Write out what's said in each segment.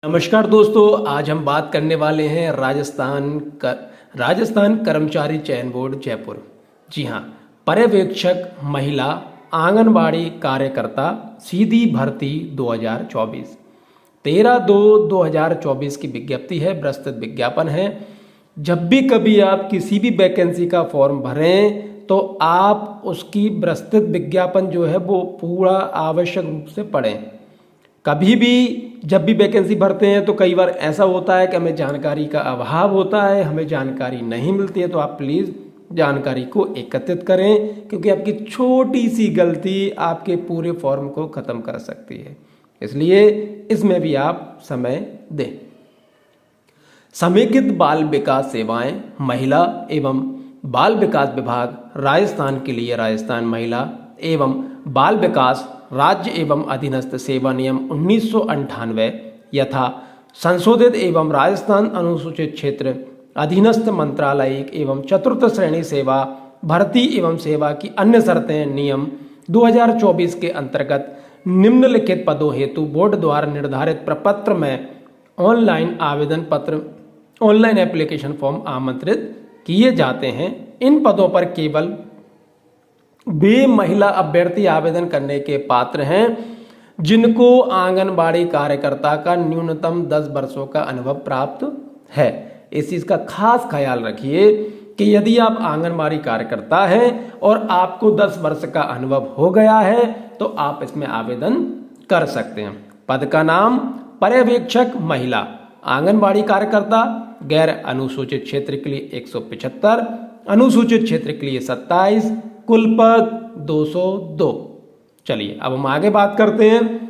नमस्कार दोस्तों, आज हम बात करने वाले हैं राजस्थान कर्मचारी चयन बोर्ड जयपुर। जी हाँ, पर्यवेक्षक महिला आंगनबाड़ी कार्यकर्ता सीधी भर्ती 2024 13/2/2024 की विज्ञप्ति है, प्रस्तुत विज्ञापन है। जब भी कभी आप किसी भी वैकेंसी का फॉर्म भरें तो आप उसकी प्रस्तुत विज्ञापन जो है वो पूरा आवश्यक रूप से पढ़ें। कभी भी जब भी वैकेंसी भरते हैं तो कई बार ऐसा होता है कि हमें जानकारी का अभाव होता है, हमें जानकारी नहीं मिलती है, तो आप प्लीज़ जानकारी को एकत्रित करें, क्योंकि आपकी छोटी सी गलती आपके पूरे फॉर्म को ख़त्म कर सकती है। इसलिए इसमें भी आप समय दें। समेकित बाल विकास सेवाएं महिला एवं बाल विकास विभाग राजस्थान के लिए राजस्थान महिला एवं बाल विकास राज्य एवं अधीनस्थ सेवा नियम 1998 यथा संशोधित एवं राजस्थान अनुसूचित क्षेत्र अधीनस्थ मंत्रालयिक एवं चतुर्थ श्रेणी सेवा भर्ती एवं सेवा की अन्य शर्तें नियम 2024 के अंतर्गत निम्नलिखित पदों हेतु बोर्ड द्वारा निर्धारित प्रपत्र में ऑनलाइन एप्लीकेशन फॉर्म आमंत्रित किए जाते हैं। इन पदों पर केवल वे महिला अभ्यर्थी आवेदन करने के पात्र हैं जिनको आंगनबाड़ी कार्यकर्ता का न्यूनतम 10 वर्षों का अनुभव प्राप्त है। इस चीज़ का खास ख्याल रखिए कि यदि आप आंगनबाड़ी कार्यकर्ता हैं और आपको 10 वर्ष का अनुभव हो गया है तो आप इसमें आवेदन कर सकते हैं। पद का नाम पर्यवेक्षक महिला आंगनबाड़ी कार्यकर्ता, गैर अनुसूचित क्षेत्र के लिए 175, अनुसूचित क्षेत्र के लिए 27, कुल पद 202। चलिए अब हम आगे बात करते हैं।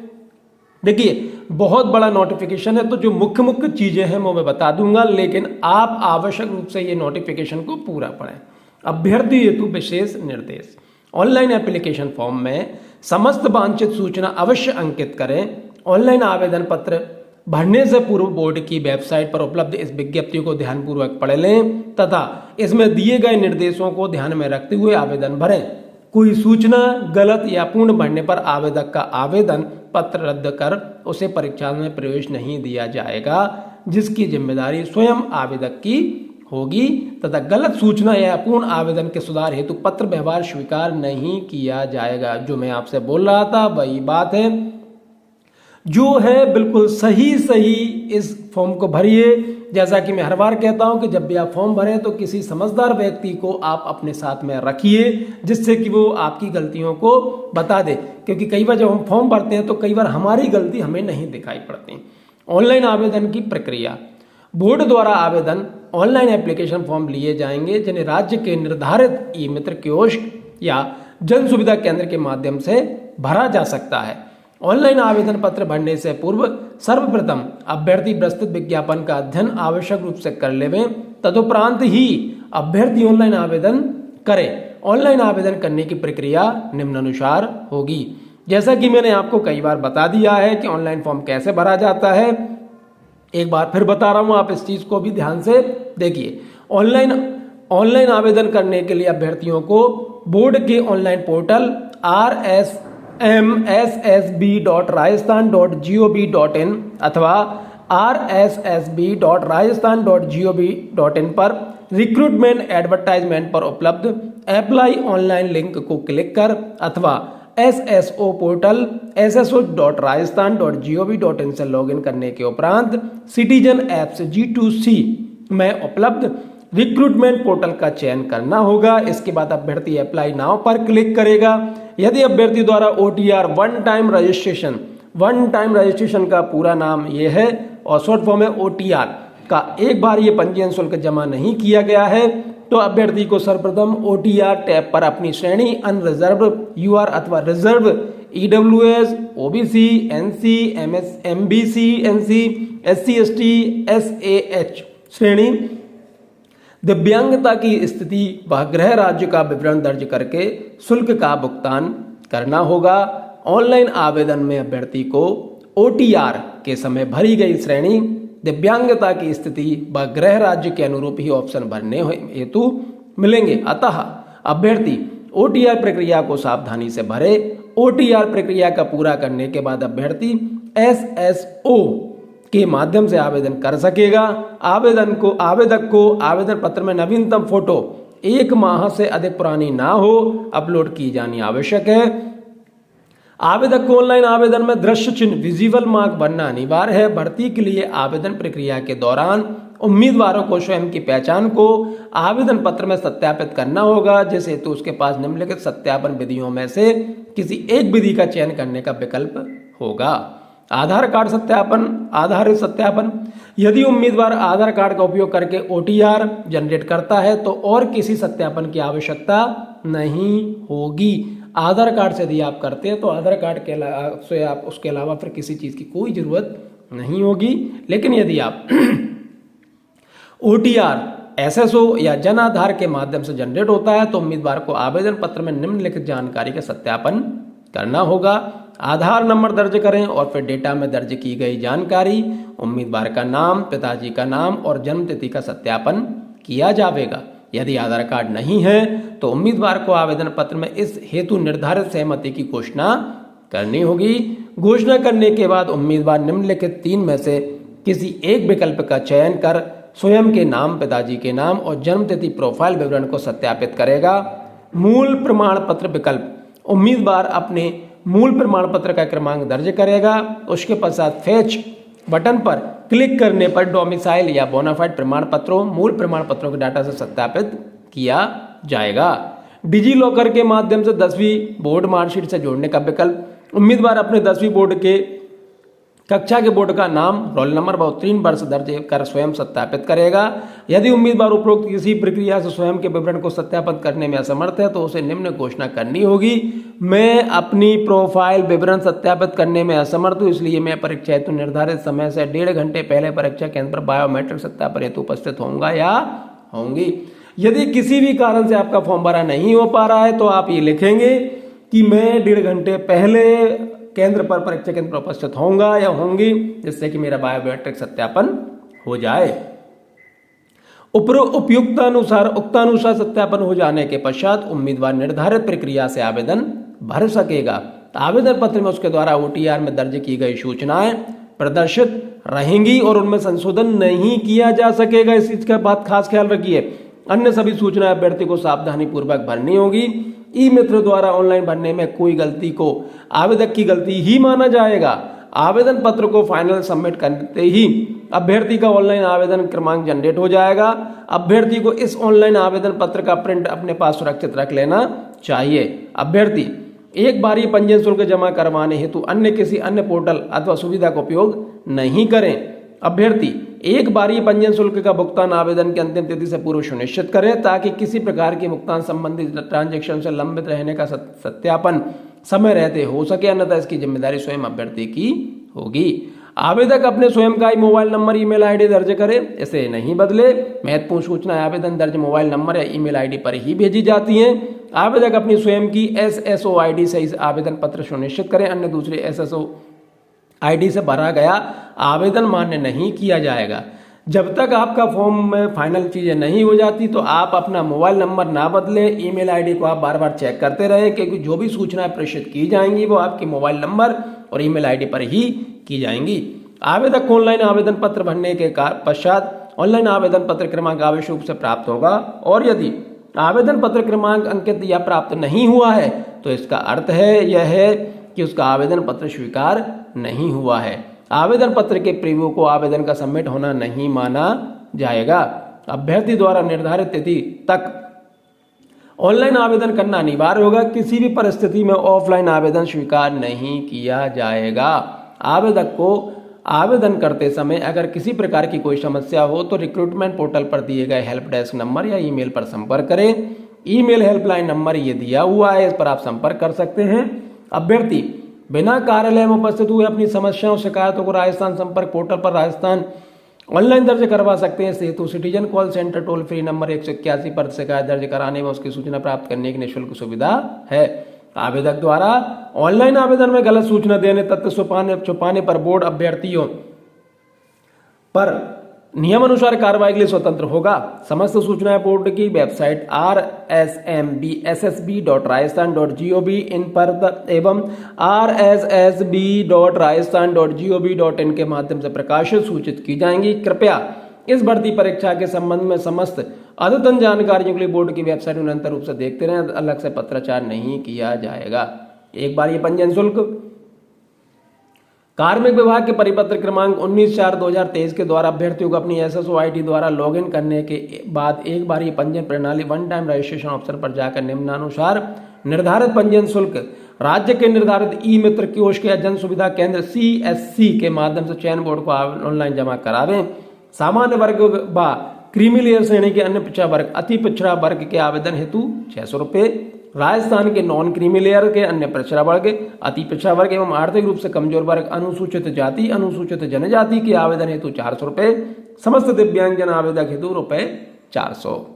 देखिए, बहुत बड़ा नोटिफिकेशन है, तो जो मुख्य मुख्य चीजें हैं वो मैं बता दूंगा, लेकिन आप आवश्यक रूप से ये नोटिफिकेशन को पूरा पढ़ें। अभ्यर्थी हेतु विशेष निर्देश। ऑनलाइन एप्लीकेशन फॉर्म में समस्त वांछित सूचना अवश्य अंकित करें। ऑनलाइन आवेदन पत्र भरने से पूर्व बोर्ड की वेबसाइट पर उपलब्ध इस विज्ञप्ति को ध्यानपूर्वक पढ़ लें तथा इसमें दिए गए निर्देशों को ध्यान में रखते हुए आवेदन भरें। कोई सूचना गलत या पूर्ण भरने पर आवेदक का आवेदन पत्र रद्द कर उसे परीक्षा में प्रवेश नहीं दिया जाएगा, जिसकी जिम्मेदारी स्वयं आवेदक की होगी तथा गलत सूचना या पूर्ण आवेदन के सुधार हेतु पत्र व्यवहार स्वीकार नहीं किया जाएगा। जो मैं आपसे बोल रहा था वही बात है, जो है बिल्कुल सही इस फॉर्म को भरिए। जैसा कि मैं हर बार कहता हूं कि जब भी आप फॉर्म भरें तो किसी समझदार व्यक्ति को आप अपने साथ में रखिए, जिससे कि वो आपकी गलतियों को बता दे, क्योंकि कई बार जब हम फॉर्म भरते हैं तो कई बार हमारी गलती हमें नहीं दिखाई पड़ती। ऑनलाइन आवेदन की प्रक्रिया। बोर्ड द्वारा आवेदन ऑनलाइन एप्लीकेशन फॉर्म लिए जाएंगे जिन्हें राज्य के निर्धारित ई मित्र कियोस्क या जन सुविधा केंद्र के माध्यम से भरा जा सकता है। ऑनलाइन आवेदन पत्र भरने से पूर्व सर्वप्रथम अभ्यर्थी प्रस्तुत विज्ञापन का अध्ययन आवश्यक रूप से कर लेवें, तदुपरांत ही अभ्यर्थी ऑनलाइन आवेदन करें। ऑनलाइन आवेदन करने की प्रक्रिया निम्नानुसार होगी। जैसा कि मैंने आपको कई बार बता दिया है कि ऑनलाइन फॉर्म कैसे भरा जाता है, एक बार फिर बता रहा हूं, आप इस चीज को भी ध्यान से देखिए। ऑनलाइन आवेदन करने के लिए अभ्यर्थियों को बोर्ड के ऑनलाइन पोर्टल rssb.rajasthan.gov.in अथवा rssb.rajasthan.gov.in पर रिक्रूटमेंट एडवर्टाइजमेंट पर उपलब्ध अप्लाई ऑनलाइन लिंक को क्लिक कर अथवा SSO पोर्टल sso.rajasthan.gov.in से लॉगिन करने के उपरांत सिटीजन एप्स G2C में उपलब्ध रिक्रूटमेंट पोर्टल का चयन करना होगा। इसके बाद अभ्यर्थी अप्लाई नाउ पर क्लिक करेगा। यदि अभ्यर्थी द्वारा OTR वन टाइम रजिस्ट्रेशन का पूरा नाम ये है और शॉर्ट फॉर्म है OTR का एक बार ये पंजीयन शुल्क जमा नहीं किया गया है तो अभ्यर्थी को सर्वप्रथम OTR टैब पर अपनी श्रेणी अनरिजर्व UR अथवा reserve EWS OBC NC MBC NC SC ST SAH श्रेणी दिव्यांगता की स्थिति व गृह राज्य का विवरण दर्ज करके शुल्क का भुगतान करना होगा। ऑनलाइन आवेदन में अभ्यर्थी को OTR के समय भरी गई श्रेणी, दिव्यांगता की स्थिति व गृह राज्य के अनुरूप ही ऑप्शन भरने हेतु मिलेंगे। अतः अभ्यर्थी OTR प्रक्रिया को सावधानी से भरे। OTR प्रक्रिया का पूरा करने के बाद अभ्यर्थी SSO के माध्यम से आवेदन कर सकेगा। आवेदक को आवेदन पत्र में नवीनतम फोटो 1 माह से अधिक पुरानी ना हो अपलोड की जानी आवश्यक है। आवेदक को ऑनलाइन आवेदन में दृश्य चिन्ह विजिबल मार्क बनना अनिवार्य है। भर्ती के लिए आवेदन प्रक्रिया के दौरान उम्मीदवारों को स्वयं की पहचान को आवेदन पत्र में सत्यापित करना होगा, जिस हेतु उसके पास निम्नलिखित सत्यापन विधियों में से किसी एक विधि का चयन करने का विकल्प होगा। आधार कार्ड सत्यापन, आधारित सत्यापन। यदि उम्मीदवार आधार कार्ड का उपयोग करके OTR जनरेट करता है तो और किसी सत्यापन की आवश्यकता नहीं होगी। आधार कार्ड से यदि आप करते हैं तो आधार कार्ड के से आप उसके अलावा फिर किसी चीज की कोई जरूरत नहीं होगी। लेकिन यदि आप OTR, SSO या जन आधार के माध्यम से जनरेट होता है तो उम्मीदवार को आवेदन पत्र में निम्नलिखित जानकारी का सत्यापन करना होगा। आधार नंबर दर्ज करें और फिर डेटा में दर्ज की गई जानकारी, उम्मीदवार का नाम, पिताजी का नाम और जन्म तिथि का सत्यापन किया जाएगा। यदि आधार कार्ड नहीं है तो उम्मीदवार को आवेदन पत्र में इस हेतु निर्धारित सहमति की घोषणा करनी होगी। घोषणा करने के बाद उम्मीदवार निम्नलिखित 3 में से किसी एक विकल्प का चयन कर स्वयं के नाम, पिताजी के नाम और जन्म तिथि प्रोफाइल विवरण को सत्यापित करेगा। मूल प्रमाण पत्र विकल्प, उम्मीदवार अपने मूल प्रमाण पत्र का क्रमांक दर्ज करेगा। उसके पश्चात फेच बटन पर क्लिक करने पर डोमिसाइल या बोनाफाइड प्रमाण पत्रों, मूल प्रमाण पत्रों के डाटा से सत्यापित किया जाएगा। डिजी लॉकर के माध्यम से 10वीं बोर्ड मार्कशीट से जोड़ने का विकल्प, उम्मीदवार अपने 10वीं बोर्ड के कक्षा के बोर्ड का नाम, रोल नंबर व उत्तीर्ण वर्ष दर्ज कर स्वयं सत्यापित करेगा। यदि उम्मीदवार उपरोक्त किसी प्रक्रिया से स्वयं के विवरण को सत्यापित करने में असमर्थ है तो उसे निम्न घोषणा करनी होगी। मैं अपनी प्रोफाइल विवरण सत्यापित करने में असमर्थ हूँ, इसलिए मैं परीक्षा हेतु निर्धारित समय से 1.5 घंटे पहले परीक्षा केंद्र पर बायोमेट्रिक सत्यापन हेतु उपस्थित होऊंगा या होंगी। यदि किसी भी कारण से आपका फॉर्म भरा नहीं हो पा रहा है तो आप ये लिखेंगे कि मैं 1.5 घंटे पहले केंद्र पर परीक्षा केंद्र पर उपस्थित होऊंगा या होंगी, जिससे कि मेरा बायोमेट्रिक सत्यापन हो जाए। उक्तानुसार सत्यापन हो जाने के पश्चात उम्मीदवार निर्धारित प्रक्रिया से आवेदन भर सकेगा। आवेदन पत्र में उसके द्वारा OTR में दर्ज की गई सूचनाएं प्रदर्शित रहेंगी और उनमें संशोधन नहीं किया जा सकेगा। इस चीज का बात खास ख्याल रखिए। अन्य सभी सूचनाएं अभ्यर्थी को सावधानी पूर्वक भरनी होगी। ई मित्र द्वारा ऑनलाइन भरने में कोई गलती को आवेदक की गलती ही माना जाएगा। आवेदन पत्र को फाइनल सबमिट करते ही अभ्यर्थी का ऑनलाइन आवेदन क्रमांक जनरेट हो जाएगा। अभ्यर्थी को इस ऑनलाइन आवेदन पत्र का प्रिंट अपने पास सुरक्षित रख लेना चाहिए। अभ्यर्थी एक बार ही पंजीयन शुल्क जमा करवाने हेतु अन्य किसी अन्य पोर्टल अथवा सुविधा का उपयोग नहीं करें। अभ्यर्थी एक बारी पंजीयन शुल्क का भुगतान आवेदन की अंतिम तिथि से पूर्व सुनिश्चित करें ताकि किसी प्रकार के भुगतान संबंधी ट्रांजैक्शन से लंबित रहने का सत्यापन समय रहते हो सके, अन्यथा इसकी जिम्मेदारी स्वयं अभ्यर्थी की होगी। आवेदक अपने स्वयं का ही मोबाइल नंबर, ईमेल आईडी दर्ज करे, इसे नहीं बदले। महत्वपूर्ण सूचनाएं आवेदन दर्ज मोबाइल नंबर या ईमेल आईडी पर ही भेजी जाती हैं। आवेदक अपनी स्वयं की SSO ID से इस आवेदन पत्र सुनिश्चित करें, अन्य दूसरे SSO ID से भरा गया आवेदन मान्य नहीं किया जाएगा। जब तक आपका फॉर्म में फाइनल चीजें नहीं हो जाती तो आप अपना मोबाइल नंबर ना बदलें, ईमेल आईडी को आप बार बार चेक करते रहें, क्योंकि जो भी सूचनाएं प्रेषित की जाएंगी वो आपके मोबाइल नंबर और ईमेल आईडी पर ही की जाएंगी। आवेदक को ऑनलाइन आवेदन पत्र भरने के पश्चात ऑनलाइन आवेदन पत्र क्रमांक आवश्यक रूप से प्राप्त होगा, और यदि आवेदन पत्र क्रमांक अंकित या प्राप्त नहीं हुआ है तो इसका अर्थ है यह है कि उसका आवेदन पत्र स्वीकार नहीं हुआ है। आवेदन पत्र के प्रीव्यू को आवेदन का सबमिट होना नहीं माना जाएगा। अभ्यर्थी द्वारा निर्धारित तिथि तक ऑनलाइन आवेदन करना अनिवार्य होगा। किसी भी परिस्थिति में ऑफलाइन आवेदन स्वीकार नहीं किया जाएगा। आवेदक को आवेदन करते समय अगर किसी प्रकार की कोई समस्या हो तो रिक्रूटमेंट पोर्टल पर दिए गए हेल्प डेस्क नंबर या ईमेल पर संपर्क करें। ईमेल हेल्पलाइन नंबर ये दिया हुआ है, इस पर आप संपर्क कर सकते हैं। अभ्यर्थी बिना कार्यालय में उपस्थित हुए अपनी समस्याओं शिकायतों को राजस्थान संपर्क पोर्टल पर राजस्थान ऑनलाइन दर्ज करवा सकते हैं। Setu citizen call centre toll free number 181 पर शिकायत दर्ज कराने में उसकी सूचना प्राप्त करने की निःशुल्क सुविधा है। आवेदक द्वारा ऑनलाइन आवेदन में गलत सूचना देने, तथ्य छुपाने पर बोर्ड अभ्यर्थियों पर नियमानुसार कार्रवाई के लिए स्वतंत्र होगा। समस्त सूचनाएं बोर्ड की वेबसाइट rsmbssb.rajasthan.gov इन पर एवं rssb.rajasthan.gov.in के माध्यम से प्रकाशित सूचित की जाएंगी। कृपया इस भर्ती परीक्षा के संबंध में समस्त अद्यतन जानकारियों के लिए बोर्ड की वेबसाइट निरंतर रूप से देखते रहें। अलग से पत्राचार नहीं किया जाएगा। एक बार ये पंजीयन शुल्क कार्मिक विभाग के परिपत्र क्रमांक 19/4/2023 के द्वारा अभ्यर्थियों को अपनी SSO ID द्वारा लॉगिन करने के बाद एक बार ये पंजीयन प्रणाली वन टाइम रजिस्ट्रेशन ऑप्शन पर जाकर निम्नानुसार निर्धारित पंजीयन शुल्क राज्य के निर्धारित ई मित्र कियोस्क या जन सुविधा केंद्र CSC के माध्यम से चयन बोर्ड को ऑनलाइन जमा करावें। सामान्य वर्ग व क्रीमी लेयर श्रेणी के अन्य पिछड़ा वर्ग अति पिछड़ा वर्ग के आवेदन हेतु 600 रुपये, राजस्थान के नॉन क्रीमी लेयर के अन्य पिछड़ा वर्ग अति पिछड़ा वर्ग एवं आर्थिक रूप से कमजोर वर्ग अनुसूचित जाति अनुसूचित जनजाति के आवेदन हेतु 400 रुपये, समस्त दिव्यांग जन आवेदक हेतु ₹400।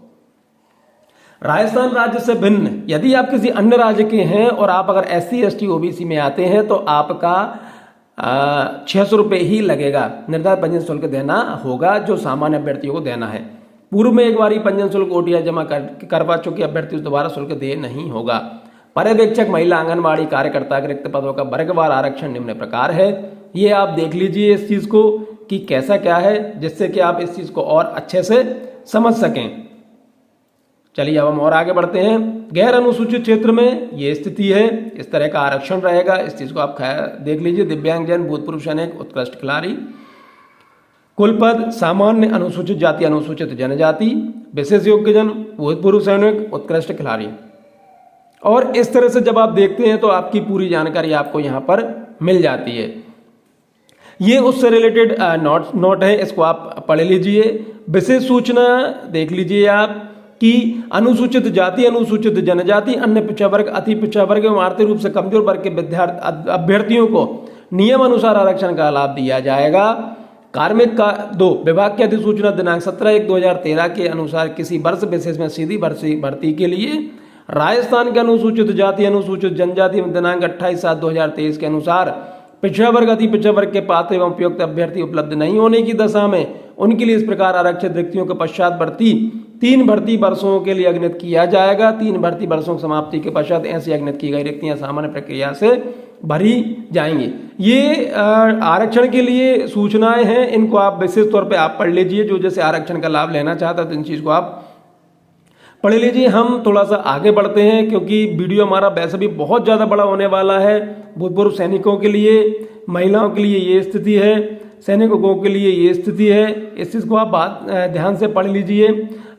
राजस्थान राज्य से भिन्न यदि आप किसी अन्य राज्य के हैं और आप अगर SC ST OBC में आते हैं तो आपका 600 रुपये ही लगेगा। निर्धारित पंजीयन शुल्क देना होगा जो सामान्य अभ्यर्थियों को देना है। पूर्व में एक बार ही पंजीयन शुल्क OTR जमा करवा चुके अभ्यर्थी दोबारा शुल्क दे नहीं होगा। पर्यवेक्षक महिला आंगनबाड़ी कार्यकर्ता के रिक्त पदों का वर्गवार आरक्षण निम्न प्रकार है। ये आप देख लीजिए इस चीज को कि कैसा क्या है, जिससे कि आप इस चीज को और अच्छे से समझ सकें। चलिए अब हम और आगे बढ़ते हैं। गैर अनुसूचित क्षेत्र में ये स्थिति है, इस तरह का आरक्षण रहेगा। इस चीज को आप देख लीजिए। दिव्यांगजन, भूतपूर्व सैनिक, उत्कृष्ट खिलाड़ी, कुल पद सामान्य अनुसूचित जाति अनुसूचित जनजाति, विशेष योग्यजन, भूतपूर्व सैनिक, उत्कृष्ट खिलाड़ी। और इस तरह से जब आप देखते हैं तो आपकी पूरी जानकारी आपको यहाँ पर मिल जाती है। ये उससे रिलेटेड नोट है, इसको आप पढ़ लीजिए। विशेष सूचना देख लीजिए आप कि अनुसूचित जाति अनुसूचित जनजाति अन्य पिछड़ा वर्ग अति पिछड़ा वर्ग एवं आर्थिक रूप से कमजोर वर्ग के अभ्यर्थियों को नियम अनुसार आरक्षण का लाभ दिया जाएगा। कार्मिक का 2 विभाग की अधिसूचना दिनांक 17/1/2013 के अनुसार किसी वर्ष विशेष में सीधी भर्ती के लिए राजस्थान के अनुसूचित जाति अनुसूचित जनजाति में दिनांक 28/7/2023 के अनुसार पिछड़ा वर्ग अति पिछड़ा वर्ग के पात्र एवं उपयुक्त अभ्यर्थी उपलब्ध नहीं होने की दशा में उनके लिए इस प्रकार आरक्षित रिक्तियों के पश्चात भर्ती 3 भर्ती वर्षों के लिए अग्नित किया जाएगा। 3 भर्ती वर्षों की समाप्ति के पश्चात ऐसी अग्नित की गई रिक्तियां सामान्य प्रक्रिया से भरी जाएंगी। ये आरक्षण के लिए सूचनाएं हैं, इनको आप विशेष तौर पे आप पढ़ लीजिए। जो जैसे आरक्षण का लाभ लेना चाहता है तो इन चीज को आप पढ़ लीजिए। हम थोड़ा सा आगे बढ़ते हैं क्योंकि वीडियो हमारा वैसे भी बहुत ज़्यादा बड़ा होने वाला है। भूतपूर्व सैनिकों के लिए, महिलाओं के लिए ये स्थिति है, सैनिकों के लिए ये स्थिति है। इस चीज़ को आप ध्यान से पढ़ लीजिए।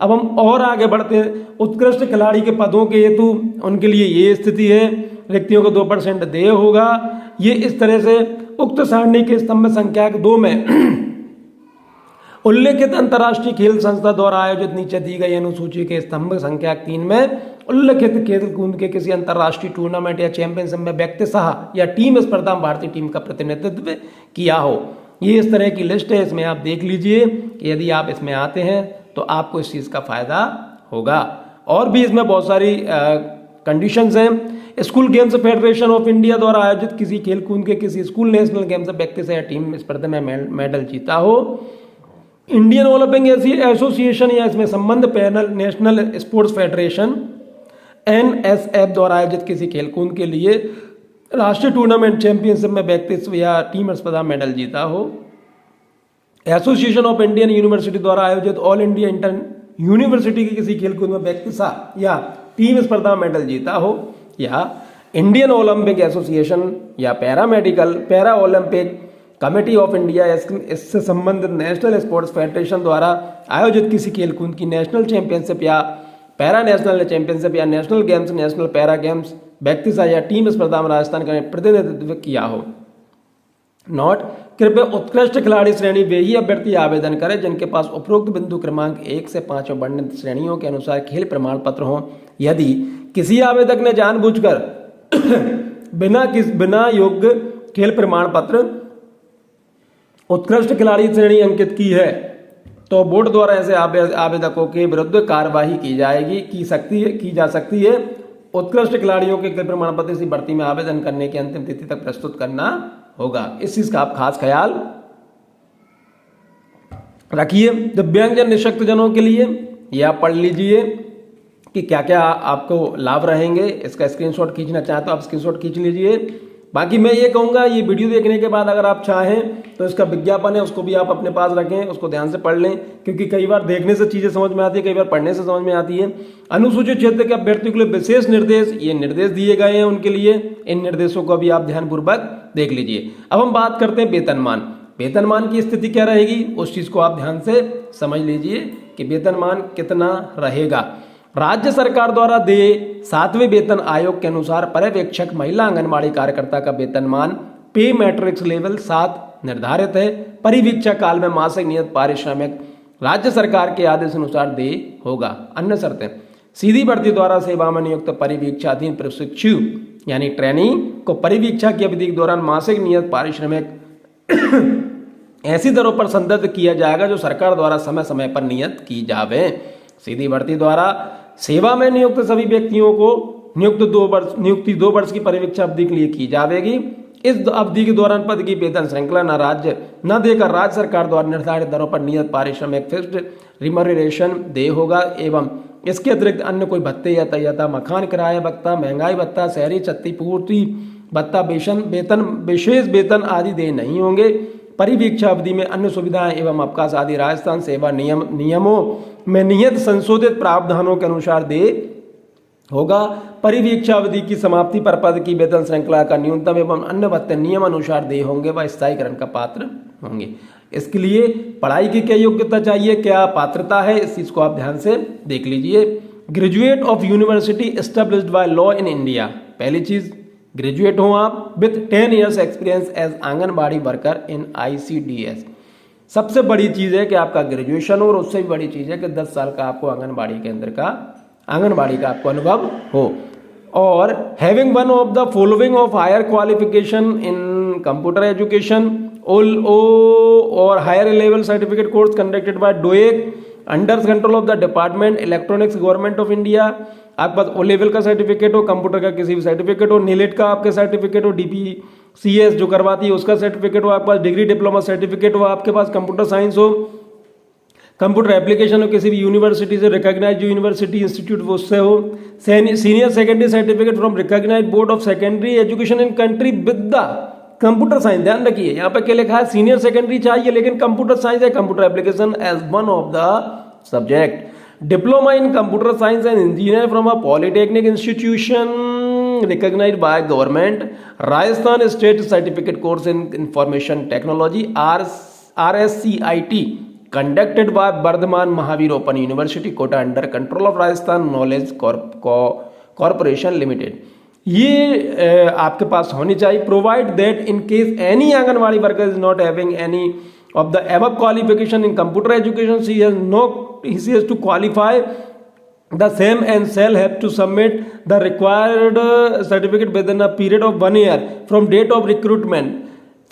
अब हम और आगे बढ़ते हैं। उत्कृष्ट खिलाड़ी के पदों के हेतु उनके लिए ये स्थिति है, रिक्तियों को 2% देय होगा। ये इस तरह से उक्त सारणी के स्तंभ संख्या 2 में उल्लेखित अंतर्राष्ट्रीय खेल संस्था द्वारा आयोजित नीचे दी गई अनुसूची के स्तंभ संख्या 3 में उल्लेखित खेल कूद के किसी अंतर्राष्ट्रीय टूर्नामेंट या चैंपियनशिप में व्यक्तिशः या टीम स्पर्धा में भारतीय टीम का प्रतिनिधित्व किया हो। ये इस तरह की लिस्ट है, इसमें आप देख लीजिए कि यदि आप इसमें आते हैं तो आपको इस चीज का फायदा होगा। और भी इसमें बहुत सारी कंडीशंस हैं। School games federation of India द्वारा आयोजित किसी खेल कूद के किसी स्कूल नेशनल गेम्स व्यक्ति से या टीम स्पर्धा में मेडल जीता हो। इंडियन ओलंपिक एसोसिएशन या इसमें संबंध panel national sports federation NSF द्वारा आयोजित किसी खेलकूद के लिए राष्ट्रीय टूर्नामेंट चैंपियनशिप में व्यक्तित्व या टीम स्पर्धा मेडल जीता हो। एसोसिएशन ऑफ इंडियन यूनिवर्सिटी द्वारा आयोजित ऑल इंडिया इंटर यूनिवर्सिटी की किसी खेलकूद में व्यक्तित्व या टीम स्पर्धा मेडल जीता हो। या इंडियन ओलंपिक एसोसिएशन या para Olympic committee of India इससे संबंधित नेशनल स्पोर्ट्स फेडरेशन द्वारा आयोजित किसी खेलकूद की नेशनल चैंपियनशिप या पैरा नेशनल चैंपियनशिप या national games national para games व्यक्तिशः या टीम स्पर्धा में राजस्थान का प्रतिनिधित्व किया हो। नोट: कृपया उत्कृष्ट खिलाड़ी श्रेणी वे ही अभ्यर्थी आवेदन करें जिनके पास उपरोक्त बिंदु क्रमांक 1 से 5 में वर्णित श्रेणियों के अनुसार खेल प्रमाण पत्र हो। यदि किसी आवेदक ने जानबूझकर बिना योग्य खेल प्रमाण पत्र उत्कृष्ट खिलाड़ी श्रेणी अंकित की है तो बोर्ड द्वारा ऐसे आवेदकों के विरुद्ध कार्यवाही की जा सकती है। उत्कृष्ट खिलाड़ियों के खेल प्रमाण पत्र इसी भर्ती में आवेदन करने की अंतिम तिथि तक प्रस्तुत करना होगा। इस चीज का आप खास ख्याल रखिए। दिव्यांगजन निःशक्त जनों के लिए ये आप पढ़ लीजिए कि क्या क्या आपको लाभ रहेंगे। इसका स्क्रीनशॉट खींचना चाहें तो आप स्क्रीनशॉट खींच लीजिए। बाकी मैं ये कहूँगा, ये वीडियो देखने के बाद अगर आप चाहें तो इसका विज्ञापन है उसको भी आप अपने पास रखें, उसको ध्यान से पढ़ लें, क्योंकि कई बार देखने से चीज़ें समझ में आती है, कई बार पढ़ने से समझ में आती है। अनुसूचित क्षेत्र के अभ्यर्थियों के लिए विशेष निर्देश, ये निर्देश दिए गए हैं उनके लिए, इन निर्देशों को भी आप ध्यानपूर्वक देख लीजिए। अब हम बात करते हैं वेतनमान। वेतनमान की स्थिति क्या रहेगी उस चीज़ को आप ध्यान से समझ लीजिए कि वेतनमान कितना रहेगा। राज्य सरकार द्वारा देय 7वें वेतन आयोग के अनुसार पर्यवेक्षक महिला आंगनबाड़ी कार्यकर्ता का वेतनमान पे मैट्रिक्स लेवल 7 निर्धारित है। परिवीक्षा काल में मासिक नियत पारिश्रमिक राज्य सरकार के आदेश अनुसार देय होगा। अन्य शर्तें, सीधी भर्ती द्वारा सेवा में नियुक्त परिवीक्षाधीन प्रशिक्षु यानी ट्रेनी को परिवीक्षा की अवधि के दौरान मासिक नियत पारिश्रमिक ऐसी दरों पर संदर्भ किया जाएगा जो सरकार द्वारा समय समय पर नियत की जावे। सीधी भर्ती द्वारा सेवा में नियुक्त सभी व्यक्तियों को नियुक्ति 2 वर्ष की परिवीक्षा अवधि के लिए की जाएगी। इस अवधि के दौरान पद की वेतन श्रृंखला न देकर राज्य सरकार द्वारा निर्धारित दरों पर नियत पारिश्रमिक फिक्स्ड रिमरेशन देय होगा एवं इसके अतिरिक्त अन्य कोई भत्ते या तयता, मकान किराया भत्ता, महंगाई भत्ता, शहरी क्षतिपूर्ति भत्ता, वेतन विशेष वेतन आदि देय नहीं होंगे। परिवीक्षा अवधि में अन्य सुविधाएं एवं अवकाश आदि राजस्थान सेवा नियमों में नियत संशोधित प्रावधानों के अनुसार देय होगा। परिवीक्षा अवधि की समाप्ति पर पद की वेतन श्रृंखला का न्यूनतम एवं अन्य भत्ते नियम अनुसार देय होंगे व स्थायीकरण का पात्र होंगे। इसके लिए पढ़ाई की क्या योग्यता चाहिए, क्या पात्रता है, इस चीज को आप ध्यान से देख लीजिए। Graduate of university established by law in India, पहली चीज ग्रेजुएट हो आप with 10 years experience as anganwadi worker in ICDS। सबसे बड़ी चीज है कि आपका ग्रेजुएशन हो और उससे भी बड़ी चीज है कि 10 साल का आपको आंगनबाड़ी के अंदर का आंगनबाड़ी का आपको अनुभव हो और having one of the following of higher qualification in computer education or higher level certificate course conducted by DOEACC under control of the department electronics government of India. आपके पास ओ लेवल का सर्टिफिकेट हो, computer का किसी भी certificate हो, नीलेट का आपके सर्टिफिकेट हो, DPCS जो करवाती है उसका सर्टिफिकेट हो, आपके पास डिग्री डिप्लोमा सर्टिफिकेट हो, आपके पास कंप्यूटर साइंस हो, कंप्यूटर एप्लीकेशन हो किसी भी यूनिवर्सिटी से रिकॉग्नाइज जो यूनिवर्सिटी इंस्टीट्यूट वो उससे हो, senior secondary certificate from recognise board of secondary education in country with the computer science. ध्यान रखिए यहाँ पे क्या लिखा है, सीनियर सेकेंडरी चाहिए लेकिन कंप्यूटर साइंस है, computer application as one of the subject. Diploma in computer science and engineer from a polytechnic institution recognised by government. Rajasthan state certificate course in information technology RSCIT conducted by Vardhaman Mahaveer open university Kota under control of Rajasthan knowledge corporation limited. ये आपके पास होनी चाहिए। Provide that in case any anganwadi worker is not having any of the above qualification in computer education, he has to qualify the same and shall have to submit the required certificate within a period of 1 year from date of recruitment.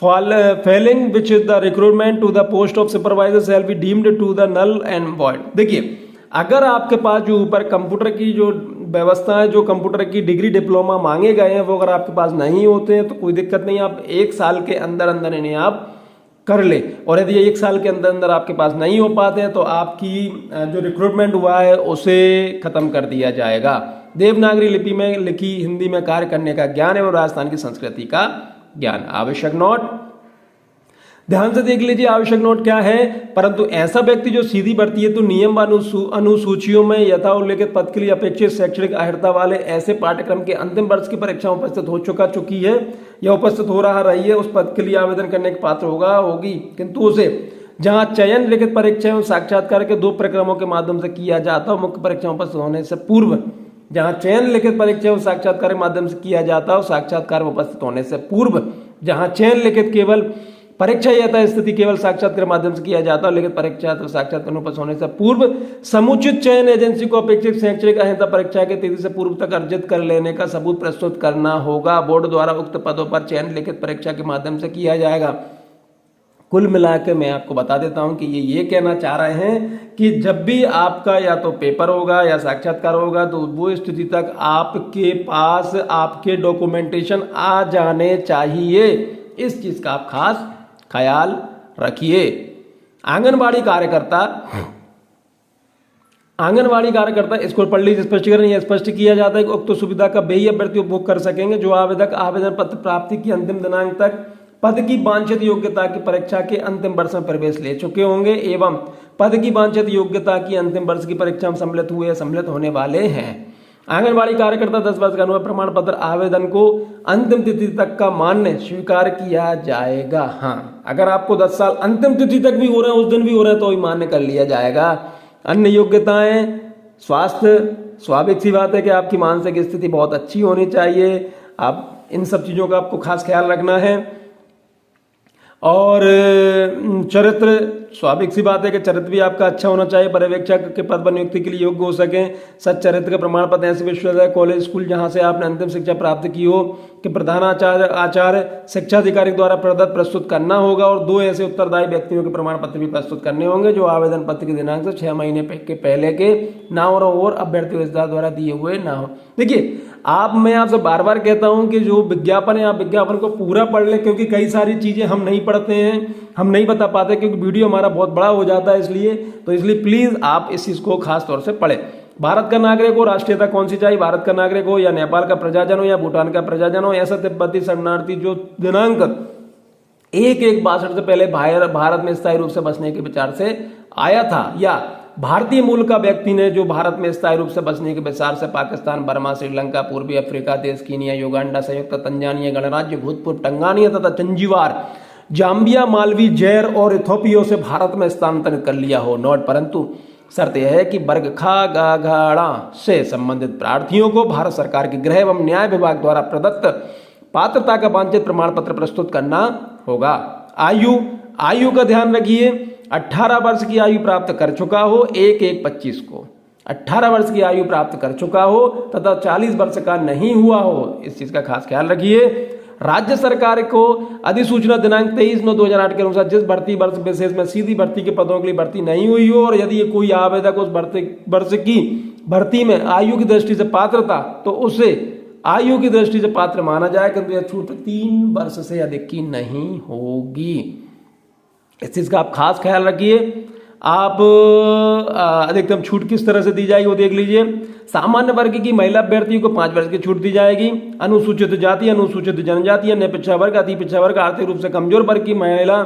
Failing which is the recruitment to the post of supervisor shall be deemed to the null and void। देखिए अगर आपके पास जो ऊपर computer की जो व्यवस्था है, जो कंप्यूटर की डिग्री डिप्लोमा मांगे गए हैं वो अगर आपके पास नहीं होते हैं तो कोई दिक्कत नहीं, आप 1 साल के अंदर अंदर इन्हें आप कर ले। और यदि 1 साल के अंदर अंदर आपके पास नहीं हो पाते हैं तो आपकी जो रिक्रूटमेंट हुआ है उसे खत्म कर दिया जाएगा। देवनागरी लिपि में लिखी हिंदी में कार्य करने का ज्ञान एवं राजस्थान की संस्कृति का ज्ञान। आवश्यक नोट ध्यान से देख लीजिए, आवश्यक नोट क्या है। परंतु ऐसा व्यक्ति जो सीधी भर्ती है तो नियम अनुसूचियों में यथा उल्लेखित पद के लिए अपेक्षित शैक्षणिक अर्हता वाले ऐसे पाठ्यक्रम के अंतिम वर्ष की परीक्षा उपस्थित हो चुकी है या उपस्थित हो रही है उस पद के लिए आवेदन करने के पात्र होगी, किंतु उसे जहां चयन लिखित परीक्षा एवं साक्षात्कार के 2 प्रक्रमों के माध्यम से किया जाता है, मुख्य परीक्षा उपस्थित होने से पूर्व जहां चयन लिखित परीक्षा एवं साक्षात्कार के माध्यम से किया जाता है, साक्षात्कार में उपस्थित होने से पूर्व जहां चयन लिखित केवल परीक्षा यथा स्थिति केवल साक्षात्कार के माध्यम से किया जाता है, लेकिन परीक्षा तो साक्षात्कार में उपस्थित होने से पूर्व समुचित चयन एजेंसी को अपेक्षित शैक्षणिक अर्हता परीक्षा के तिथि से पूर्व तक अर्जित कर लेने का सबूत प्रस्तुत करना होगा। बोर्ड द्वारा उक्त पदों पर चयन लिखित परीक्षा के माध्यम से किया जाएगा। कुल मिलाकर मैं आपको बता देता हूं कि ये कहना चाह रहे हैं कि जब भी आपका या तो पेपर होगा या साक्षात्कार होगा तो वो स्थिति तक आपके पास आपके डॉक्यूमेंटेशन आ जाने चाहिए। इस चीज का आप खास ख्याल रखिए। आंगनबाड़ी कार्यकर्ता स्कूल पढ़ लीजिए। स्पष्टीकरण यह स्पष्ट किया जाता है कि उक्त सुविधा का वही अभ्यर्थी उपभोग कर सकेंगे जो आवेदक आवेदन पत्र प्राप्ति की अंतिम दिनांक तक पद की वांछित योग्यता की परीक्षा के अंतिम वर्ष में प्रवेश ले चुके होंगे एवं पद की वांछित योग्यता की अंतिम वर्ष की परीक्षा में सम्मिलित हुए या सम्मिलित होने वाले हैं। आंगनबाड़ी कार्यकर्ता 10 वर्ष का अनुभव प्रमाण पत्र आवेदन को अंतिम तिथि तक का मान्य स्वीकार किया जाएगा। हाँ, अगर आपको 10 साल अंतिम तिथि तक भी हो रहे हैं, उस दिन भी हो रहे हैं, तो भी मान्य कर लिया जाएगा। अन्य योग्यताएं, स्वास्थ्य, स्वाभाविक सी बात है कि आपकी मानसिक स्थिति बहुत अच्छी होनी चाहिए। आप इन सब चीज़ों का आपको खास ख्याल रखना है। और चरित्र, स्वाभाविक सी बात है कि चरित्र भी आपका अच्छा होना चाहिए। पर्यवेक्षक के पद पर नियुक्ति के लिए योग्य हो सके। सच चरित्र का प्रमाण पत्र ऐसे विश्वविद्यालय, कॉलेज, स्कूल जहां से आपने अंतिम शिक्षा प्राप्त की हो कि आचार्य शिक्षा अधिकारी द्वारा प्रस्तुत करना होगा। और 2 ऐसे उत्तरदायी व्यक्तियों के प्रमाण पत्र भी प्रस्तुत करने होंगे जो आवेदन पत्र के दिनांक से 6 महीने के पहले के ना हो और अभ्यर्थी द्वारा दिए हुए ना हो। देखिए, मैं आपसे बार बार कहता हूं कि जो विज्ञापन है, आप विज्ञापन को पूरा पढ़ लें, क्योंकि कई सारी चीजें हम नहीं पढ़ते हैं, हम नहीं बता पाते, क्योंकि वीडियो हमारा बहुत बड़ा हो जाता है। इसलिए प्लीज आप इस चीज को खास तौर से पढ़ें। भारत का नागरिक हो, राष्ट्रीयता कौन सी चाहिए, भारत का नागरिक हो या नेपाल का प्रजाजन हो या भूटान का प्रजाजन हो, ऐसा तिब्बती शरणार्थी जो दिनांक 1/1/62 से पहले भारत में स्थायी रूप से बसने के विचार से आया था, या भारतीय मूल का व्यक्ति ने जो भारत में स्थायी रूप से बसने के विचार से पाकिस्तान, बर्मा, श्रीलंका, पूर्वी अफ्रीका देश, कीनिया, युगांडा, संयुक्त तंजानिया गणराज्य, भूतपूर्व टंगानिया तथा जंजीबार, जाम्बिया, मालवी, जैर और इथोपिया से भारत में स्थानांतरित कर लिया हो। नोट, परंतु शर्त यह है कि वर्ग ख ग घ ङ से संबंधित प्रार्थियों को भारत सरकार के गृह एवं न्याय विभाग द्वारा प्रदत्त पात्रता का वांछित प्रमाण पत्र प्रस्तुत करना होगा। आयु का ध्यान रखिए, 18 वर्ष की आयु प्राप्त कर चुका हो 1/1/25 को, 18 वर्ष की आयु प्राप्त कर चुका हो तथा 40 वर्ष का नहीं हुआ हो, इस चीज का खास ख्याल रखिए। राज्य सरकार को अधिसूचना दिनांक 23/9/2008 के अनुसार जिस भर्ती वर्ष विशेष में सीधी भर्ती के पदों के लिए भर्ती नहीं हुई हो और यदि कोई आवेदक उस वर्ष की भर्ती में आयु की दृष्टि से पात्र था तो उसे आयु की दृष्टि से पात्र माना जाए, किंतु यह छूट 3 वर्ष से अधिक की नहीं होगी। इस चीज का आप खास ख्याल रखिए। आप अधिकतम छूट किस तरह से दी जाएगी वो देख लीजिए। सामान्य वर्ग की महिला अभ्यर्थियों को 5 वर्ष की छूट दी जाएगी। अनुसूचित जाति, अनुसूचित जनजाति, अन्य पिछड़ा वर्ग, अति पिछड़ा वर्ग, आर्थिक रूप से कमजोर वर्ग की महिला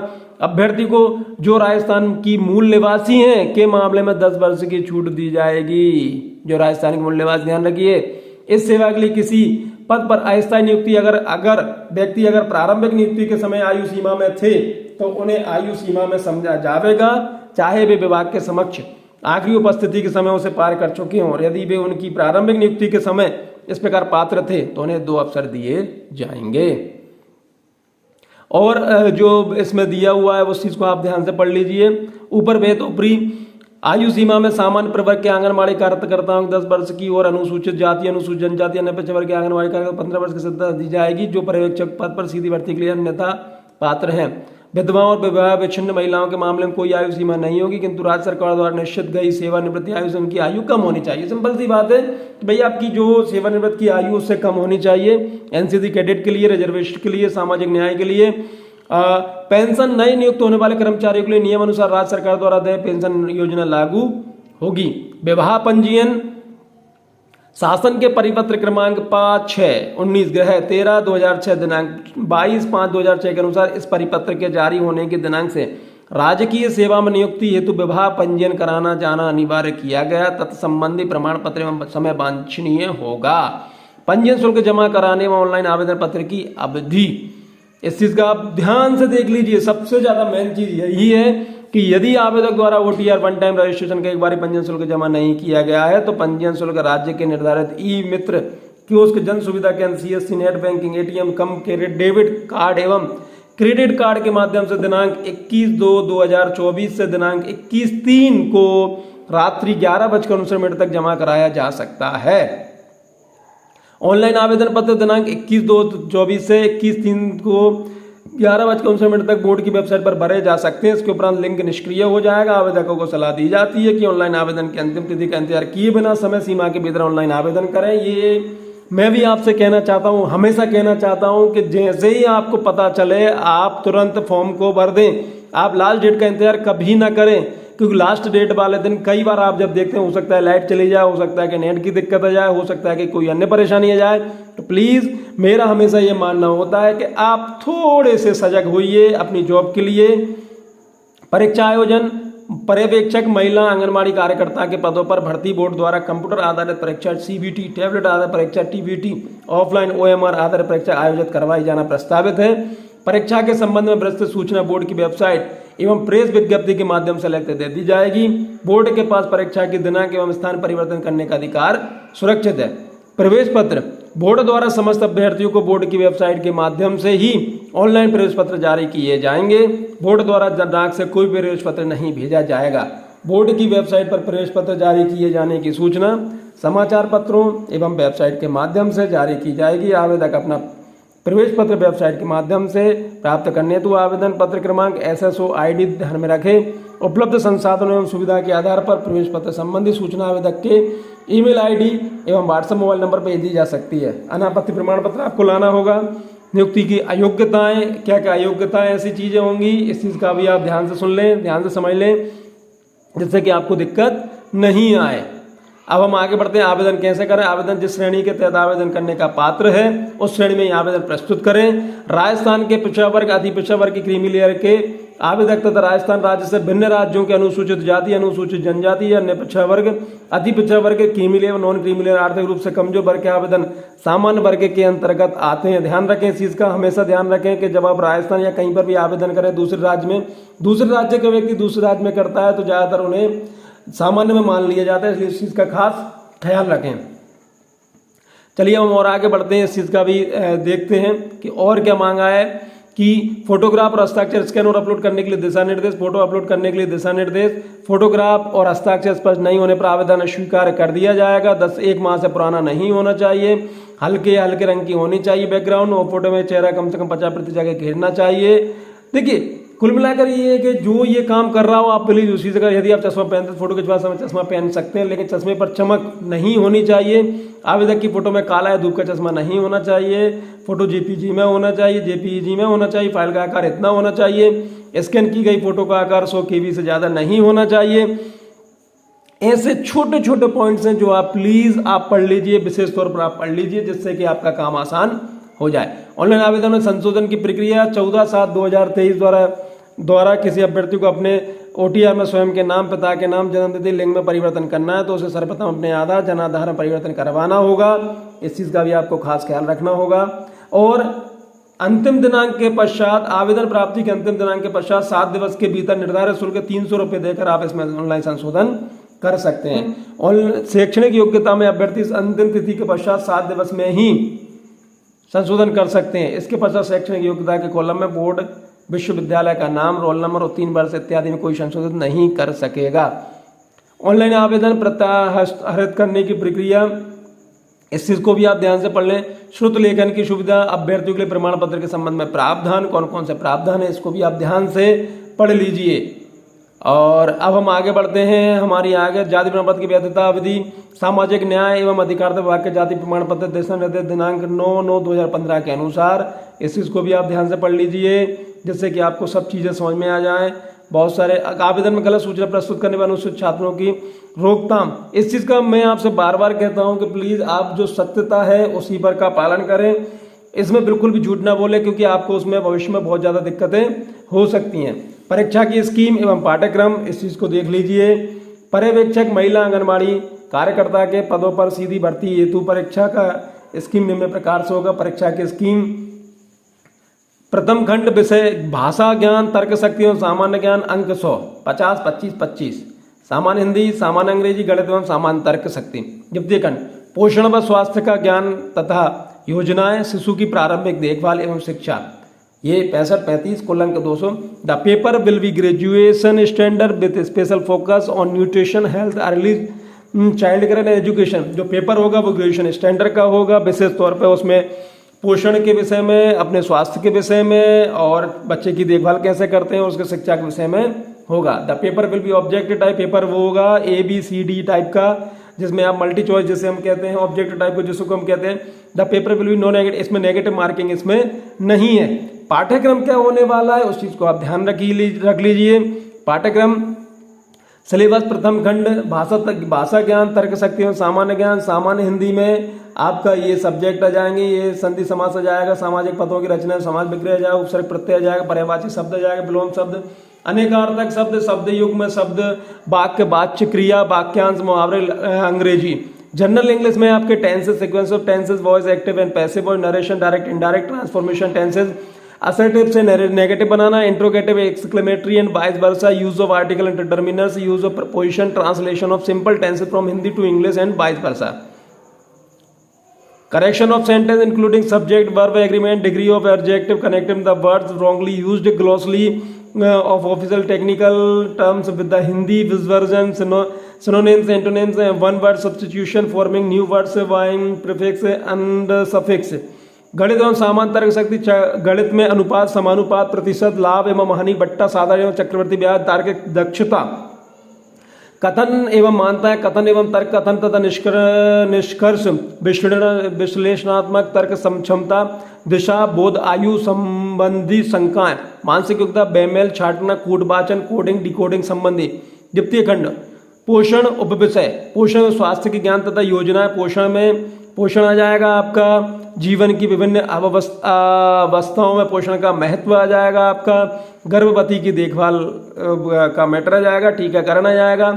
अभ्यर्थी को जो राजस्थान की मूल निवासी हैं के मामले में 10 वर्ष की छूट दी जाएगी। जो राजस्थान के मूल निवासी, ध्यान रखिए। इस सेवा के लिए किसी पद पर अस्थायी नियुक्ति अगर व्यक्ति प्रारंभिक नियुक्ति के समय आयु सीमा में थे तो उन्हें आयु सीमा में समझा जाएगा, चाहे वे विभाग के समक्ष आखिरी उपस्थिति के समय उसे पार कर चुके हों। और यदि वे उनकी प्रारंभिक नियुक्ति के समय इस प्रकार पात्र थे तो उन्हें 2 अवसर दिए जाएंगे। और जो इसमें दिया हुआ है उस चीज को आप ध्यान से पढ़ लीजिए। ऊपर बेहद ऊपरी आयु सीमा में सामान्य प्रवर्ग के आंगनबाड़ी कार्यकर्ताओं को 10 वर्ष की और अनुसूचित जाति, अनुसूचित जनजाति, अन्य पिछड़े वर्ग के आंगनबाड़ी कार्यकर्ता 15 वर्ष की सत्ता दी जाएगी जो पर्यवेक्षक पद पर सीधी भर्ती के लिए अन्यथा पात्र हैं। विधवाओं और विवाह विच्छिन्न महिलाओं के मामले में कोई आयु सीमा नहीं होगी, किंतु राज्य सरकार द्वारा निश्चित गई सेवानिवृत्ति आयु से उनकी आयु कम होनी चाहिए। सिंपल सी बात है भाई, आपकी जो सेवानिवृत्ति की आयु उससे कम होनी चाहिए। एनसीसी कैडेट के लिए, रिजर्वेशन के लिए, सामाजिक न्याय के लिए, पेंशन नए नियुक्त होने वाले कर्मचारियों के लिए नियम अनुसार राज्य सरकार द्वारा देय पेंशन योजना लागू होगी। विवाह पंजीयन शासन के परिपत्र क्रमांक 5/6/19 ग्रह 13/2006 दिनांक 22/5/2006 के अनुसार इस परिपत्र के जारी होने के दिनांक से राजकीय सेवा में नियुक्ति हेतु विवाह पंजीयन कराना जाना अनिवार्य किया गया। तत्संबंधी प्रमाण पत्र एवं समय वांछनीय होगा। पंजीयन शुल्क जमा कराने व ऑनलाइन आवेदन पत्र की अवधि, इस चीज का आप ध्यान से देख लीजिए। सबसे ज्यादा मेन चीज यही है कि यदि आवेदक द्वारा OTR वन टाइम रजिस्ट्रेशन के एक बार पंजीयन शुल्क जमा नहीं किया गया है तो पंजीयन शुल्क राज्य के निर्धारित ई मित्र कियोस्क, जन सुविधा केंद्र, CSC, नेट बैंकिंग, ATM कम डेबिट कार्ड एवं क्रेडिट कार्ड के माध्यम से दिनांक 21/2/2024 से दिनांक 21/3 को रात्रि 11:19 तक जमा कराया जा सकता है। ऑनलाइन आवेदन पत्र दिनांक 21/2/24 से 21/3 को 11:19 तक बोर्ड की वेबसाइट पर भरे जा सकते हैं। इसके उपरांत लिंक निष्क्रिय हो जाएगा। आवेदकों को सलाह दी जाती है कि ऑनलाइन आवेदन की अंतिम तिथि का इंतजार किए बिना समय सीमा के भीतर ऑनलाइन आवेदन करें। ये मैं भी आपसे कहना चाहता हूं, हमेशा कहना चाहता हूं कि जैसे ही आपको पता चले आप तुरंत फॉर्म को भर दें। आप लास्ट डेट का इंतजार कभी ना करें, क्योंकि लास्ट डेट वाले दिन कई बार आप जब देखते हैं, हो सकता है लाइट चली जाए, हो सकता है कि नेट की दिक्कत आ जाए, हो सकता है कि कोई अन्य परेशानी आ जाए। तो प्लीज़ मेरा हमेशा ये मानना होता है कि आप थोड़े से सजग होइए अपनी जॉब के लिए। परीक्षा आयोजन पर्यवेक्षक महिला आंगनबाड़ी कार्यकर्ता के पदों पर भर्ती बोर्ड द्वारा कंप्यूटर आधारित परीक्षा सीबीटी, टैबलेट आधारित परीक्षा टीबीटी, ऑफलाइन ओएमआर आधारित परीक्षा आयोजित करवाई जाना प्रस्तावित है। परीक्षा के संबंध में विस्तृत सूचना बोर्ड की वेबसाइट एवं प्रेस विज्ञप्ति के माध्यम से लिखकर दे दी जाएगी। बोर्ड के पास परीक्षा की दिनांक एवं स्थान परिवर्तन करने का अधिकार सुरक्षित है। प्रवेश पत्र बोर्ड द्वारा समस्त अभ्यर्थियों को बोर्ड की वेबसाइट के माध्यम से ही ऑनलाइन प्रवेश पत्र जारी किए जाएंगे। बोर्ड द्वारा डाक से कोई प्रवेश पत्र नहीं भेजा जाएगा। बोर्ड की वेबसाइट पर प्रवेश पत्र जारी किए जाने की सूचना समाचार पत्रों एवं वेबसाइट के माध्यम से जारी की जाएगी। आवेदक अपना प्रवेश पत्र वेबसाइट के माध्यम से प्राप्त करने हेतु आवेदन पत्र क्रमांक SSO ID ध्यान में रखें। उपलब्ध संसाधनों एवं सुविधा के आधार पर प्रवेश पत्र संबंधी सूचना आवेदक के ईमेल ID एवं व्हाट्सएप मोबाइल नंबर पर दी जा सकती है। अनापत्ति प्रमाण पत्र आपको लाना होगा। नियुक्ति की अयोग्यताएं, क्या क्या अयोग्यताएं ऐसी चीजें होंगी, इस चीज का भी आप ध्यान से सुन लें, ध्यान से समझ लें, जिससे कि आपको दिक्कत नहीं आए। अब हम आगे बढ़ते हैं। आवेदन कैसे करें? आवेदन जिस श्रेणी के तहत आवेदन करने का पात्र है उस श्रेणी में आवेदन प्रस्तुत करें। राजस्थान के पिछड़ा वर्ग, अति पिछड़ा वर्ग की क्रीमी लेयर के आवेदक तथा राजस्थान राज्य से भिन्न राज्यों के अनुसूचित जाति, अनुसूचित जनजाति या अन्य पिछड़ा वर्ग, अति पिछड़ा वर्ग के creamy layer, non creamy layer, आर्थिक रूप से कमजोर वर्ग के आवेदन सामान्य वर्ग के अंतर्गत आते हैं। ध्यान रखें, इस चीज का हमेशा ध्यान रखें कि जब आप राजस्थान या कहीं पर भी आवेदन करें दूसरे राज्य में, दूसरे राज्य के व्यक्ति दूसरे राज्य में करता है तो ज्यादातर उन्हें सामान्य में मान लिया जाता है, इसलिए इस चीज का खास ख्याल रखें। चलिए हम और आगे बढ़ते हैं, इस चीज का भी देखते हैं कि और क्या मांगा है कि फोटोग्राफ और हस्ताक्षर स्कैन और अपलोड करने के लिए दिशा निर्देश, फोटो अपलोड करने के लिए दिशा निर्देश, फोटोग्राफ और हस्ताक्षर स्पष्ट नहीं होने पर आवेदन अस्वीकार कर दिया जाएगा। 1 माह से पुराना नहीं होना चाहिए, हल्के रंग की होनी चाहिए बैकग्राउंड, और फोटो में चेहरा कम से कम 50% जगह घेरना चाहिए। देखिए कुल मिलाकर ये है कि जो ये काम कर रहा हो आप प्लीज उसी जगह, यदि आप चश्मा पहनते फोटो खिंचवाते समय चश्मा पहन सकते हैं, लेकिन चश्मे पर चमक नहीं होनी चाहिए। आवेदक की फोटो में काला या धूप का चश्मा नहीं होना चाहिए। फोटो जेपीजी में होना चाहिए, जेपीईजी में होना चाहिए। फाइल का आकार इतना होना चाहिए। स्कैन की गई फोटो का आकार 100 KB से ज्यादा नहीं होना चाहिए। ऐसे छोटे छोटे पॉइंट्स हैं जो आप प्लीज आप पढ़ लीजिए, विशेष तौर पर आप पढ़ लीजिए, जिससे कि आपका काम आसान हो जाए। ऑनलाइन आवेदन में संशोधन की प्रक्रिया 14/7/2023 द्वारा किसी अभ्यर्थी को अपने OTR में स्वयं के नाम, पिता के नाम, जन्मतिथि, लिंग में परिवर्तन करना है तो उसे सर्वप्रथम अपने आधार, जन आधार में परिवर्तन करवाना होगा। इस चीज का भी आपको खास ख्याल रखना होगा। और अंतिम दिनांक के पश्चात, आवेदन प्राप्ति के अंतिम दिनांक के पश्चात 7 दिवस के भीतर निर्धारित शुल्क 300 रुपये देकर आप इसमें ऑनलाइन संशोधन कर सकते हैं। और शैक्षणिक योग्यता में अभ्यर्थी अंतिम तिथि के पश्चात 7 दिवस में ही संशोधन कर सकते हैं। इसके पश्चात शैक्षणिक योग्यता के कॉलम में बोर्ड, विश्वविद्यालय का नाम, रोल नंबर और 3 वर्ष इत्यादि में कोई संशोधन नहीं कर सकेगा। ऑनलाइन आवेदन प्रत्याहरित करने की प्रक्रिया, इस चीज को भी आप ध्यान से पढ़ लें। श्रुत लेखन की सुविधा, अभ्यर्थियों के लिए प्रमाण पत्र के संबंध में प्रावधान, कौन कौन से प्रावधान है इसको भी आप ध्यान से पढ़ लीजिए। और अब हम आगे बढ़ते हैं। हमारी आगे जाति प्रमाण पत्र की वैधता अवधि, सामाजिक न्याय एवं अधिकारिता विभाग के जाति प्रमाण पत्र दिशा निर्देश दिनांक 9/9/2015 के अनुसार, इस चीज को भी आप ध्यान से पढ़ लीजिए, जिससे कि आपको सब चीजें समझ में आ जाएं। बहुत सारे आवेदन में गलत सूचना प्रस्तुत करने वाले अनुसूचित छात्रों की रोकथाम, इस चीज का मैं आपसे बार बार कहता हूं कि प्लीज आप जो सत्यता है उसी पर का पालन करें। इसमें बिल्कुल भी झूठ ना बोले, क्योंकि आपको उसमें भविष्य में बहुत ज्यादा दिक्कतें हो सकती हैं। परीक्षा की स्कीम एवं पाठ्यक्रम, इस चीज को देख लीजिए। पर्यवेक्षक महिला आंगनबाड़ी कार्यकर्ता के पदों पर सीधी भर्ती हेतु परीक्षा का स्कीम निम्न प्रकार से होगा। परीक्षा की स्कीम, प्रथम खंड विषय भाषा ज्ञान, तर्क शक्ति एवं सामान्य ज्ञान अंक 100, 50, 25, 25। सामान्य हिंदी, सामान्य अंग्रेजी, गणित एवं सामान्य तर्क शक्ति। द्वितीय खंड पोषण व स्वास्थ्य का ज्ञान तथा योजनाएं, शिशु की प्रारंभिक देखभाल एवं शिक्षा, ये 65-35 कुल अंक 200। The paper will B graduation standard with special focus on nutrition, health, early child care and education. जो पेपर होगा वो ग्रेजुएशन स्टैंडर्ड का होगा, विशेष तौर पे उसमें पोषण के विषय में, अपने स्वास्थ्य के विषय में और बच्चे की देखभाल कैसे करते हैं उसके शिक्षा के विषय में होगा। The paper will B objective type paper वो होगा ABCD टाइप का, जिसमें आप मल्टी चॉइस जैसे हम कहते हैं, ऑब्जेक्टिव टाइप को जिसको हम कहते हैं। The paper will be no negative, इसमें नेगेटिव मार्किंग इसमें नहीं है। पाठ्यक्रम क्या होने वाला है उस चीज को आप ध्यान रख लीजिए। पाठ्यक्रम सिलेबस प्रथम खंड भाषा ज्ञान, तर्क शक्ति एवं सामान्य ज्ञान, सामान्य हिंदी में आपका ये सब्जेक्ट आ जाएंगे, ये संधि समास आ जाएगा, सामाजिक पदों की रचना, समाज विग्रह आ जाएगा, उपसर्ग प्रत्यय आ जाएगा, पर्यायवाची शब्द आ जाएगा, विलोम शब्द, अनेकार्थक शब्द, शब्द युग्म शब्द, वाक्य, वाच्य, क्रिया, वाक्यांश, मुहावरे, अंग्रेजी। जनरल इंग्लिश में आपके tenses, sequence of tenses, voice, active and passive voice, narration, direct, indirect, transformation tenses, assertive से नेगेटिव बनाना, interrogative, exclamatory and vice versa, use of article and determiners, use of preposition, translation of simple tenses from Hindi to English and vice versa, correction of sentence including subject, verb, agreement, degree of adjective, connecting the words wrongly used, glossary of official technical terms with the Hindi version, synonyms, antonyms, one word substitution, forming new words, vying, prefix and suffix। गणित एवं सामान्य तर्क शक्ति, गणित में अनुपात, समानुपात, प्रतिशत, लाभ एवं हानि, बट्टा, साधारण एवं चक्रवर्ती ब्याज, तार्किक दक्षता, कथन एवं मान्यता, कथन एवं तर्क, कथन तथा निष्कर्ष, विश्लेषणात्मक तर्क क्षमता, दिशा, बोध, आयु संबंधी शंकाएं, मानसिक योग्यता, बेमेल, छाटना, कूटवाचन, कोडिंग, डिकोडिंग संबंधी। द्वितीय खंड पोषण उपविषय, पोषण स्वास्थ्य की ज्ञान तथा योजनाएं, पोषण में पोषण आ जाएगा आपका, जीवन की विभिन्न अवस्थाओं में पोषण का महत्व आ जाएगा आपका, गर्भवती की देखभाल का मैटर आ जाएगा, टीकाकरण आ जाएगा,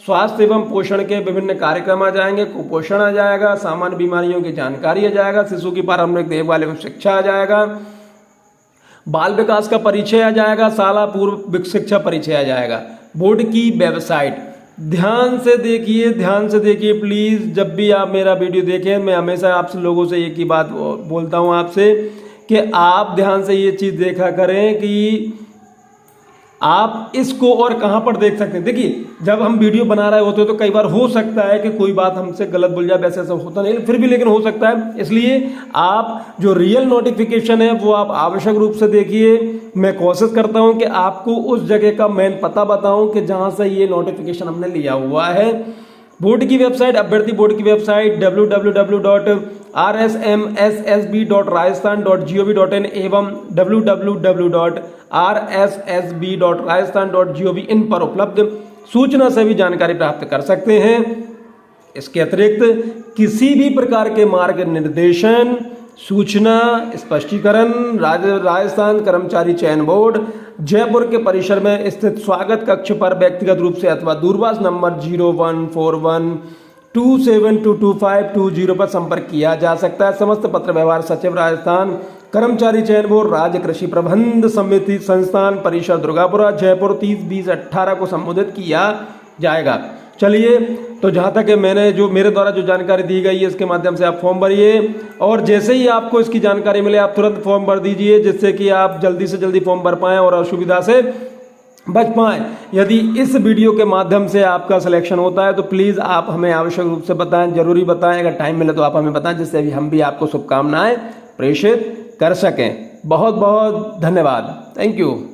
स्वास्थ्य एवं पोषण के विभिन्न कार्यक्रम आ जाएंगे, कुपोषण आ जाएगा, सामान्य बीमारियों की जानकारी आ जाएगा, शिशु की पारंपरिक देखभाल एवं शिक्षा आ जाएगा, बाल विकास का परिचय आ जाएगा, शाला पूर्व शिक्षा परिचय आ जाएगा। बोर्ड की वेबसाइट ध्यान से देखिए प्लीज़। जब भी आप मेरा वीडियो देखें, मैं हमेशा आपसे लोगों से एक ही बात बोलता हूं आपसे कि आप ध्यान से ये चीज़ देखा करें कि आप इसको और कहां पर देख सकते हैं। देखिए, जब हम वीडियो बना रहे होते हैं तो कई बार हो सकता है कि कोई बात हमसे गलत बोल जाए, वैसे ऐसा होता नहीं, फिर भी लेकिन हो सकता है। इसलिए आप जो रियल नोटिफिकेशन है वो आप आवश्यक रूप से देखिए। मैं कोशिश करता हूं कि आपको उस जगह का मेन पता बताऊं कि जहां से ये नोटिफिकेशन हमने लिया हुआ है। बोर्ड की वेबसाइट, अभ्यर्थी बोर्ड की वेबसाइट www.rssb.rajasthan.gov.in एवं www.rssb.rajasthan.gov.in पर उपलब्ध सूचना से भी जानकारी प्राप्त कर सकते हैं। इसके अतिरिक्त किसी भी प्रकार के मार्गनिर्देशन, सूचना, स्पष्टीकरण राजस्थान कर्मचारी चयन बोर्ड जयपुर के परिसर में स्थित स्वागत कक्ष पर व्यक्तिगत रूप से अथवा दूरभाष नंबर 014127222520 पर संपर्क किया जा सकता है। समस्त पत्र व्यवहार सचिव राजस्थान कर्मचारी चयन बोर्ड, राज्य कृषि प्रबंध समिति संस्थान परिसर दुर्गापुरा जयपुर 30/20/18 को संबोधित किया जाएगा। चलिए, तो जहाँ तक है मेरे द्वारा जो जानकारी दी गई है इसके माध्यम से आप फॉर्म भरिए, और जैसे ही आपको इसकी जानकारी मिले आप तुरंत फॉर्म भर दीजिए, जिससे कि आप जल्दी से जल्दी फॉर्म भर पाएं और असुविधा से बच पाएं। यदि इस वीडियो के माध्यम से आपका सिलेक्शन होता है तो प्लीज़ आप हमें आवश्यक रूप से बताएं, जरूरी बताएं। अगर टाइम मिले तो आप हमें बताएं, जिससे भी हम भी आपको शुभकामनाएं प्रेषित कर सकें। बहुत बहुत धन्यवाद। Thank you.